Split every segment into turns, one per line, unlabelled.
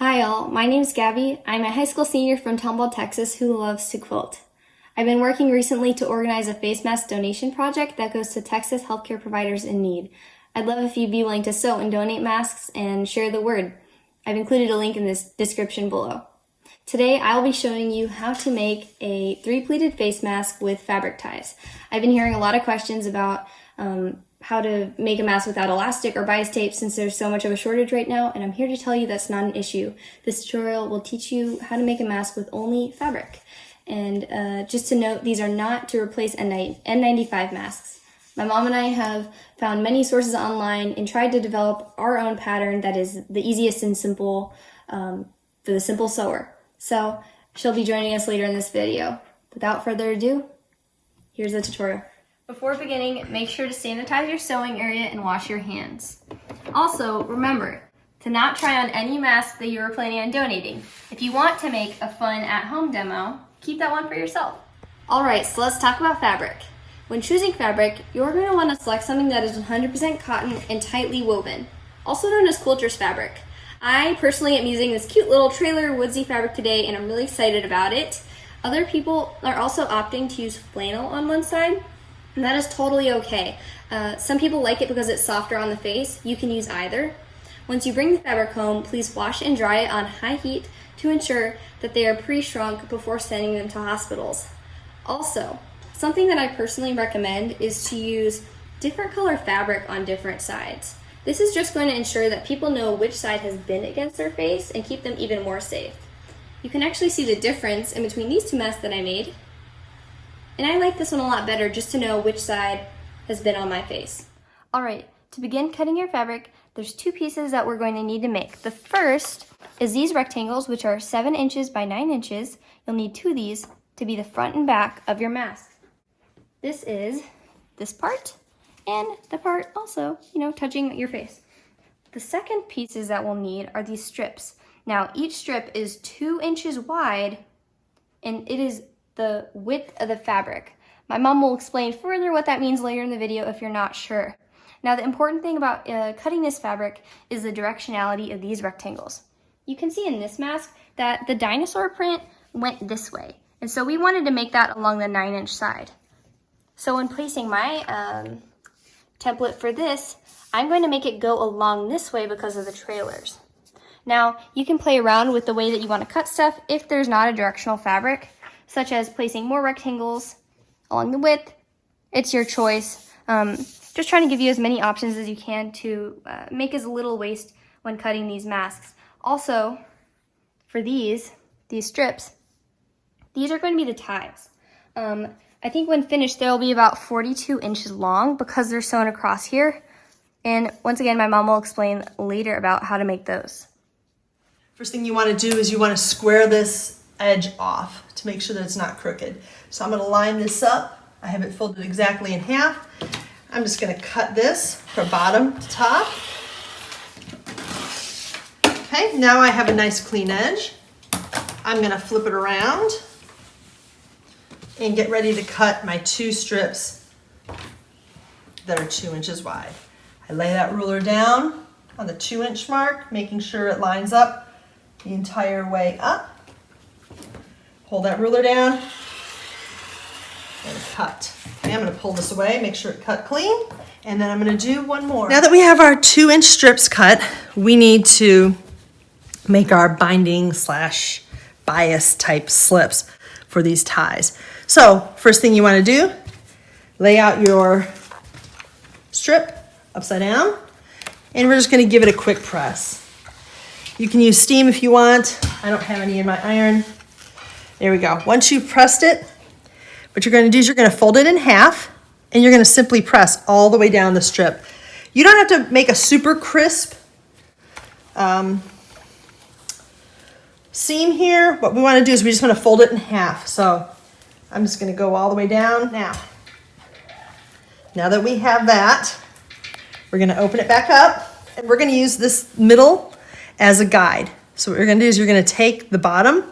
Hi all, my name's Gabby. I'm a high school senior from Tomball, Texas who loves to quilt. I've been working recently to organize a face mask donation project that goes to Texas healthcare providers in need. I'd love if you'd be willing to sew and donate masks and share the word. I've included a link in this description below. Today I'll be showing you how to make a 3-pleated face mask with fabric ties. I've been hearing a lot of questions about how to make a mask without elastic or bias tape since there's so much of a shortage right now, and I'm here to tell you that's not an issue. This tutorial will teach you how to make a mask with only fabric. And just to note, these are not to replace N95 masks. My mom and I have found many sources online and tried to develop our own pattern that is the easiest and simple for the simple sewer. So she'll be joining us later in this video. Without further ado, here's the tutorial. Before beginning, make sure to sanitize your sewing area and wash your hands. Also, remember to not try on any mask that you are planning on donating. If you want to make a fun at-home demo, keep that one for yourself. Alright, so let's talk about fabric. When choosing fabric, you're going to want to select something that is 100% cotton and tightly woven, also known as quilter's fabric. I personally am using this cute little trailer woodsy fabric today, and I'm really excited about it. Other people are also opting to use flannel on one side, and that is totally okay. Some people like it because it's softer on the face. You can use either. Once you bring the fabric home, please wash and dry it on high heat to ensure that they are pre-shrunk before sending them to hospitals. Also, something that I personally recommend is to use different color fabric on different sides. This is just going to ensure that people know which side has been against their face and keep them even more safe. You can actually see the difference in between these two masks that I made. And I like this one a lot better just to know which side has been on my face. Alright, to begin cutting your fabric, there's 2 pieces that we're going to need to make. The first is these rectangles, which are 7 inches by 9 inches. You'll need 2 of these to be the front and back of your mask. This is this part, and the part also, touching your face. The second pieces that we'll need are these strips. Now, each strip is 2 inches wide, and it is the width of the fabric. My mom will explain further what that means later in the video if you're not sure. Now, the important thing about cutting this fabric is the directionality of these rectangles. You can see in this mask that the dinosaur print went this way, and so we wanted to make that along the 9-inch side. So when placing my template for this, I'm going to make it go along this way because of the trailers. Now, you can play around with the way that you want to cut stuff if there's not a directional fabric, such as placing more rectangles along the width. It's your choice. Just trying to give you as many options as you can to make as little waste when cutting these masks. Also, for these strips, these are going to be the ties. I think when finished, they'll be about 42 inches long because they're sewn across here. And once again, my mom will explain later about how to make those.
First thing you want to do is you want to square this edge off to make sure that it's not crooked. So I'm going to line this up. I have it folded exactly in half. I'm just going to cut this from bottom to top. Okay, now I have a nice clean edge. I'm going to flip it around and get ready to cut my 2 strips that are 2 inches wide. I lay that ruler down on the 2-inch mark, making sure it lines up the entire way up. Hold that ruler down and cut. Okay, I'm going to pull this away, make sure it cut clean, and then I'm going to do one more. Now that we have our 2-inch strips cut, we need to make our binding / bias type slips for these ties. So first thing you want to do, lay out your strip upside down, and we're just going to give it a quick press. You can use steam if you want. I don't have any in my iron. There we go. Once you've pressed it, what you're going to do is you're going to fold it in half, and you're going to simply press all the way down the strip. You don't have to make a super crisp seam here. What we want to do is we just want to fold it in half. So I'm just going to go all the way down. Now that we have that, we're going to open it back up, and we're going to use this middle as a guide. So what you're going to do is you're going to take the bottom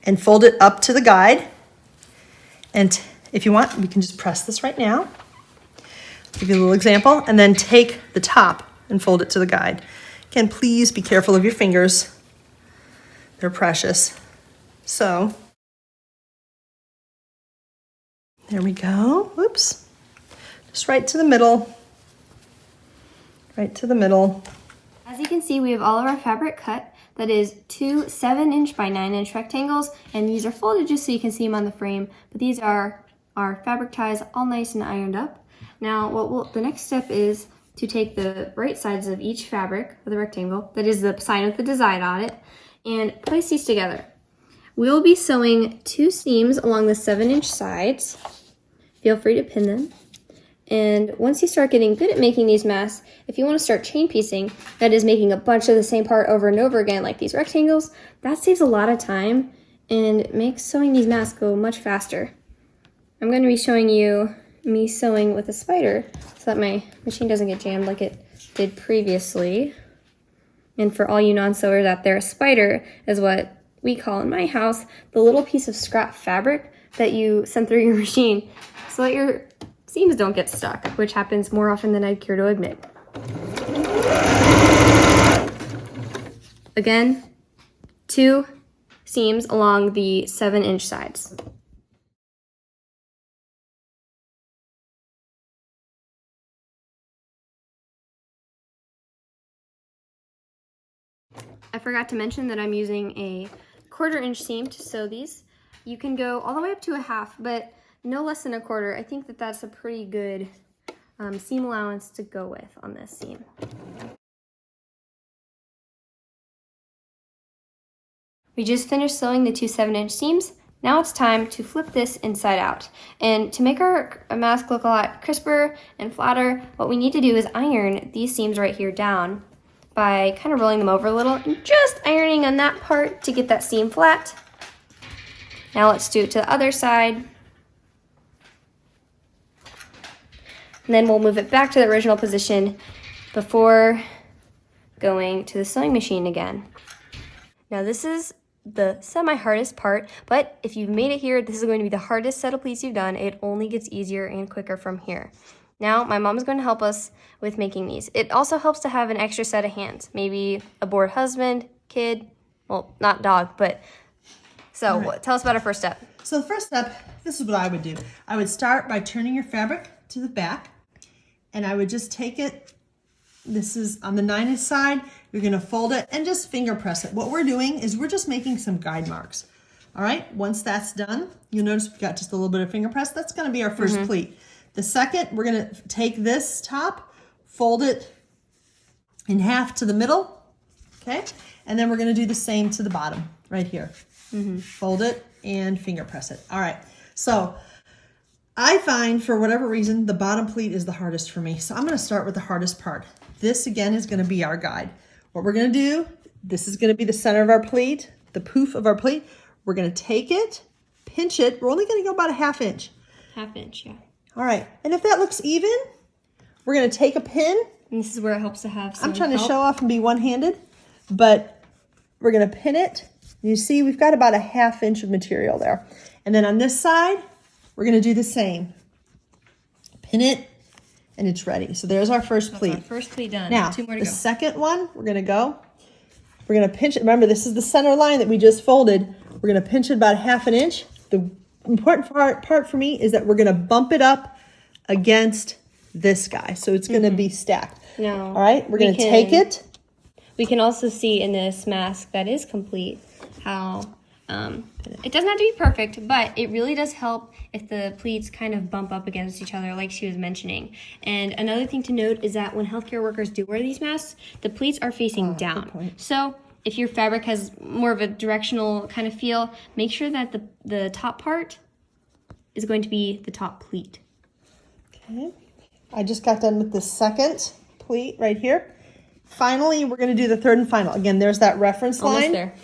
and fold it up to the guide. And if you want, we can just press this right now. Give you a little example, and then take the top and fold it to the guide. Again, please be careful of your fingers. They're precious. So, there we go. Whoops. Just right to the middle. Right to the middle.
As you can see, we have all of our fabric cut. That is 2 7-inch by 9-inch rectangles, and these are folded just so you can see them on the frame. But these are our fabric ties, all nice and ironed up. Now, the next step is to take the right sides of each fabric with a rectangle, that is the sign with the design on it, and place these together. We'll be sewing 2 seams along the 7-inch sides. Feel free to pin them. And once you start getting good at making these masks, if you want to start chain piecing, that is making a bunch of the same part over and over again, like these rectangles, that saves a lot of time and makes sewing these masks go much faster. I'm going to be showing you me sewing with a spider so that my machine doesn't get jammed like it did previously. And for all you non-sewers out there, a spider is what we call in my house the little piece of scrap fabric that you send through your machine so that your seams don't get stuck, which happens more often than I'd care to admit. Again, 2 seams along the 7-inch sides. I forgot to mention that I'm using a 1/4-inch seam to sew these. You can go all the way up to a 1/2, but no less than a 1/4. I think that that's a pretty good seam allowance to go with on this seam. We just finished sewing the 2 7-inch seams. Now it's time to flip this inside out. And to make our mask look a lot crisper and flatter, what we need to do is iron these seams right here down by kind of rolling them over a little and just ironing on that part to get that seam flat. Now let's do it to the other side. And then we'll move it back to the original position before going to the sewing machine again. Now this is the semi-hardest part, but if you've made it here, this is going to be the hardest set of pleats you've done. It only gets easier and quicker from here. Now my mom is going to help us with making these. It also helps to have an extra set of hands, maybe a bored husband, kid, well, not dog, but so
right.
Tell us about our first step.
So the first step, this is what I would do. I would start by turning your fabric to the back, and I would just take it, this is on the 9-inch side, you're gonna fold it and just finger press it. What we're doing is we're just making some guide marks. All right, once that's done, you'll notice we've got just a little bit of finger press. That's gonna be our first pleat. The second, we're gonna take this top, fold it in half to the middle, okay? And then we're gonna do the same to the bottom, right here. Fold it and finger press it. All right, so I find for whatever reason, the bottom pleat is the hardest for me. So I'm gonna start with the hardest part. This again is gonna be our guide. What we're gonna do, this is gonna be the center of our pleat, the poof of our pleat. We're gonna take it, pinch it. We're only gonna go about a 1/2 inch.
1/2 inch, yeah.
All right, and if that looks even, we're gonna take a pin.
And this is where it helps to have some
I'm trying to
help.
show off and be one-handed, but we're gonna pin it. You see, we've got about a 1/2 inch of material there. And then on this side, we're gonna do the same. Pin it, and it's ready. So there's our first pleat.
Our first pleat done.
Now,
2 more to
the
go.
second one, we're gonna pinch it. Remember, this is the center line that we just folded. We're gonna pinch it about 1/2 inch. The important part for me is that we're gonna bump it up against this guy. So it's gonna be stacked.
No.
All right, we're gonna take it.
We can also see in this mask that is complete how it doesn't have to be perfect, but it really does help if the pleats kind of bump up against each other like she was mentioning. And another thing to note is that when healthcare workers do wear these masks, the pleats are facing down. So if your fabric has more of a directional kind of feel, make sure that the top part is going to be the top pleat.
Okay, I just got done with the second pleat right here. Finally, we're gonna do the third and final. Again, there's that reference line.
Almost there.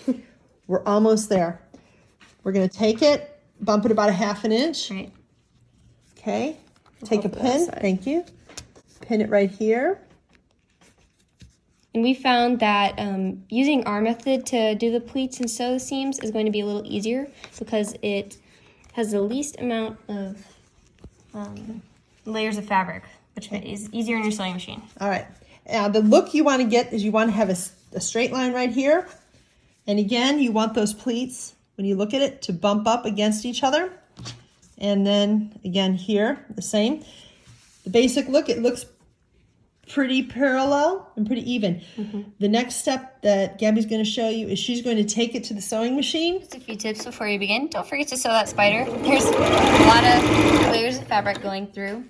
We're almost there. We're gonna take it, bump it about a 1/2 inch.
Right.
Okay, take a
hold that
pin,
side.
thank you. Pin it right here.
And we found that using our method to do the pleats and sew the seams is going to be a little easier because it has the least amount of layers of fabric, which is easier in your sewing machine.
All right, now the look you wanna get is you wanna have a straight line right here. And again, you want those pleats, when you look at it, to bump up against each other. And then again here, the same. The basic look, it looks pretty parallel and pretty even. The next step that Gabby's going to show you is she's going to take it to the sewing machine.
Just a few tips before you begin. Don't forget to sew that spider. There's a lot of layers of fabric going through.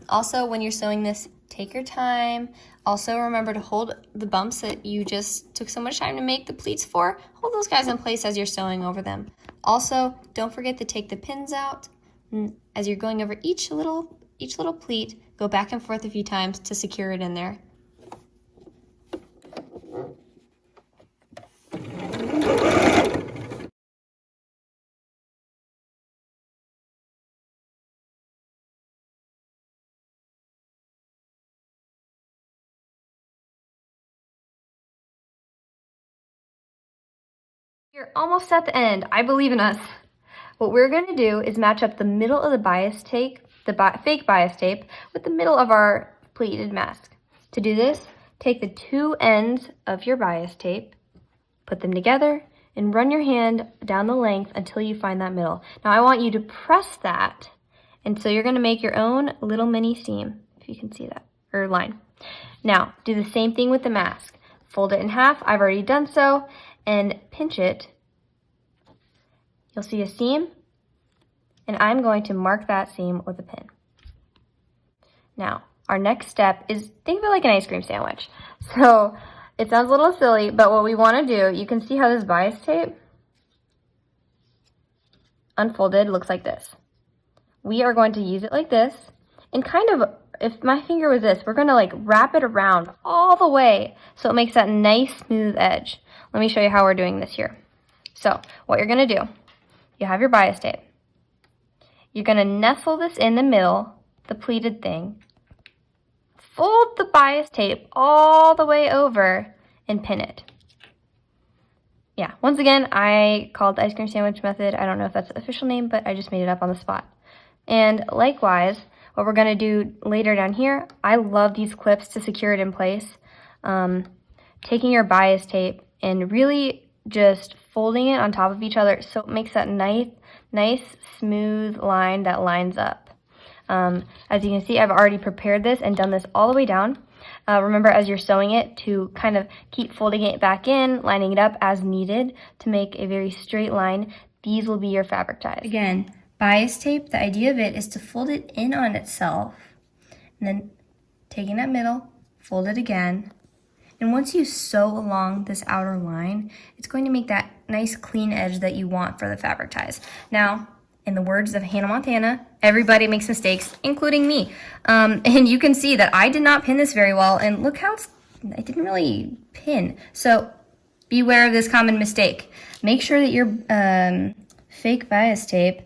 Also, when you're sewing this, take your time. Also, remember to hold the bumps that you just took so much time to make the pleats for. Hold those guys in place as you're sewing over them. Also, don't forget to take the pins out. As you're going over each little pleat, go back and forth a few times to secure it in there. You're almost at the end. I believe in us. What we're going to do is match up the middle of the bias tape, fake bias tape, with the middle of our pleated mask. To do this, take the two ends of your bias tape, put them together, and run your hand down the length until you find that middle. Now I want you to press that, and so you're going to make your own little mini seam, if you can see that, or line. Now, do the same thing with the mask. Fold it in half. I've already done so. And pinch it. You'll see a seam, and I'm going to mark that seam with a pin. Now, our next step is, think of it like an ice cream sandwich. So, it sounds a little silly, but what we want to do, you can see how this bias tape unfolded looks like this. We are going to use it like this, and kind of, if my finger was this, we're going to like wrap it around all the way so it makes that nice smooth edge. Let me show you how we're doing this here. So what you're going to do, you have your bias tape. You're going to nestle this in the middle, the pleated thing. Fold the bias tape all the way over and pin it. Yeah, once again, I called the ice cream sandwich method. I don't know if that's the official name, but I just made it up on the spot. And likewise, what we're going to do later down here, I love these clips to secure it in place. Taking your bias tape and really just folding it on top of each other so it makes that nice smooth line that lines up. As you can see, I've already prepared this and done this all the way down. Remember, as you're sewing it, to kind of keep folding it back in, lining it up as needed to make a very straight line. These will be your fabric ties. Again, bias tape, the idea of it is to fold it in on itself, and then taking that middle, fold it again. And once you sew along this outer line, it's going to make that nice clean edge that you want for the fabric ties. Now, in the words of Hannah Montana, everybody makes mistakes, including me. And you can see that I did not pin this very well, and look how it didn't really pin. So beware of this common mistake. Make sure that your fake bias tape,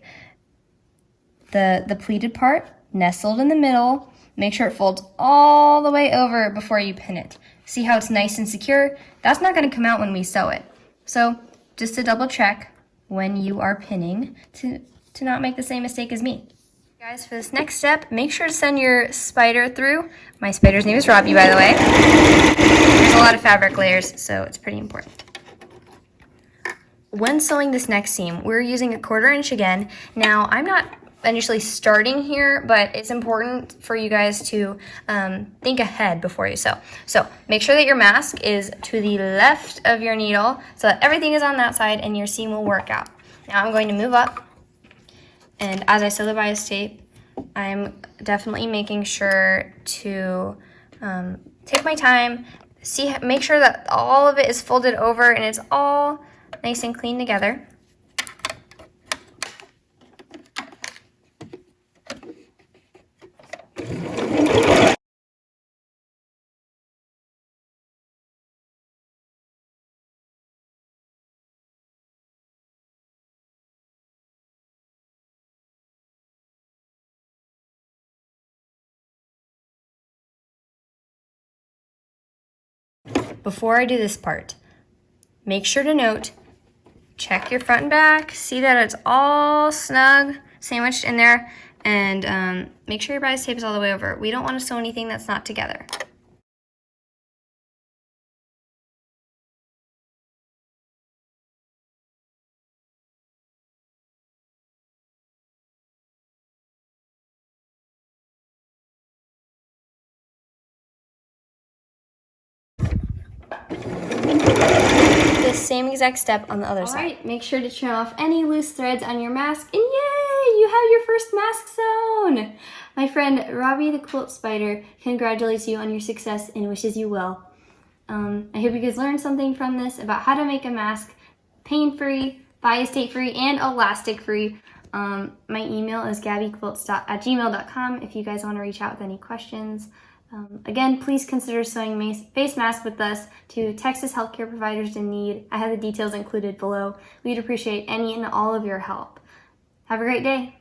the pleated part, nestled in the middle. Make sure it folds all the way over before you pin it. See how it's nice and secure? That's not going to come out when we sew it. So just to double check when you are pinning to not make the same mistake as me. Guys, for this next step, make sure to send your spider through. My spider's name is Robbie, by the way. There's a lot of fabric layers, so it's pretty important. When sewing this next seam, we're using 1/4 inch again. Now, I'm not initially starting here, but it's important for you guys to think ahead before you sew. So make sure that your mask is to the left of your needle so that everything is on that side and your seam will work out. Now I'm going to move up, and as I sew the bias tape, I'm definitely making sure to take my time, make sure that all of it is folded over and it's all nice and clean together. Before I do this part, make sure to note, check your front and back, see that it's all snug, sandwiched in there, and make sure your bias tape is all the way over. We don't want to sew anything that's not together. The same exact step on the other side. All right, make sure to trim off any loose threads on your mask, and yay, you have your first mask sewn! My friend Robbie the Quilt Spider congratulates you on your success and wishes you well. I hope you guys learned something from this about how to make a mask pain-free, bias tape-free, and elastic-free. My email is gabbyquilts@gmail.com if you guys want to reach out with any questions. Again, please consider sewing face masks with us to Texas healthcare providers in need. I have the details included below. We'd appreciate any and all of your help. Have a great day.